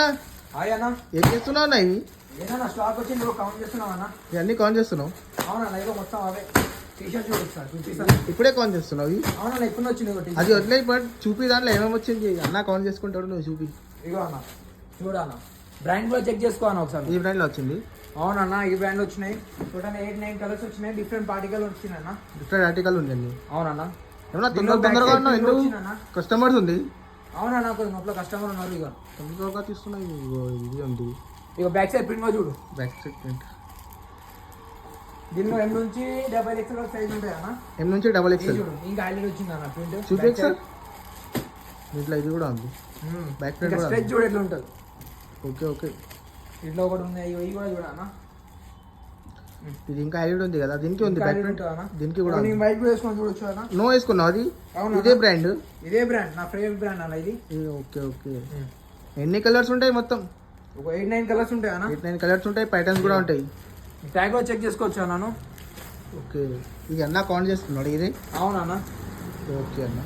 Hi అన్న, ఏం చేస్తున్నావు అన్న? ఇవి ఏదన్నా స్టాక్ వచ్చింది కౌంట్ చేస్తున్నావు అన్న? ఇవన్నీ కాన్ చేస్తున్నావు? అవునన్నా, ఇగో మొత్తం అవే టీషర్ట్ చూపిస్తాను. ఇప్పుడే కాన్ చేస్తున్నావు ఇవి? అవునన్నా, ఇప్పుడు వచ్చింది ఒకటి. అది వదిలే బట్ చూపి, దాంట్లో ఏమేమి వచ్చింది అన్న కాన్ చేసుకుంటాడు, నువ్వు చూపి. ఇగో అన్న, చూడన్న, బ్రాండ్ కూడా చెక్ చేసుకో అన్న ఒకసారి. ఈ బ్రాండ్లో వచ్చింది? అవునన్నా, ఈ బ్రాండ్ వచ్చినాయి. టోటల్ 8-9 కలర్స్ వచ్చినాయి. డిఫరెంట్ పార్టికల్ వచ్చినాయి అన్న. డిఫరెంట్ ఆర్టికల్ ఉంది. అవునన్నా, ఏమన్నా తొందరగా ఉన్నావు? ఎందుకు? కస్టమర్స్ ఉంది. అవునన్నా, కొంచెం లోపల కస్టమర్ ఉన్నారు. ఇక తొందరగా తీసుకున్నావు. ఇది ఉంది. ఇక బ్యాక్ సైడ్ ప్రింట్ చూడు. Back side print. దీనిలో M నుంచి XXL సైజ్ ఉంటాయి అన్న. M నుంచి XXL. చూడు, ఇంకా హైలైట్ వచ్చింది అన్న ప్రింట్. చూపి సార్, దీంట్లో ఇది కూడా ఉంది. బ్యాక్ ప్రింట్ కూడా స్ట్రెచ్ చూడు ఎట్లా ఉంటుంది. Okay okay. ఇట్లా ఒకటి ఉంది. ఇవి కూడా చూడన్నా, ఇది ఇంకా హైలైట్ ఉంది కదా, దీనికి ఉంది బ్యాక్ ప్రింట్. దీనికి కూడా వైట్ వేసుకొని చూడొచ్చు అన్న. నో వేసుకున్నావు అది? ఇదే బ్రాండ్? ఇదే బ్రాండ్, నా ఫేవరెట్ బ్రాండ్ అన్న ఇది. Okay okay. ఎన్ని కలర్స్ ఉంటాయి మొత్తం? ఒక 8-9 కలర్స్ ఉంటాయి అన్న. 8-9 కలర్స్ ఉంటాయి. ప్యాటర్న్స్ కూడా ఉంటాయి. ట్యాగ్ కూడా చెక్ చేసుకోవచ్చు అన్నాను. ఓకే. ఇది అన్న కౌంట్ చేస్తున్నాడు ఇది? అవునా అన్న? ఓకే అన్న.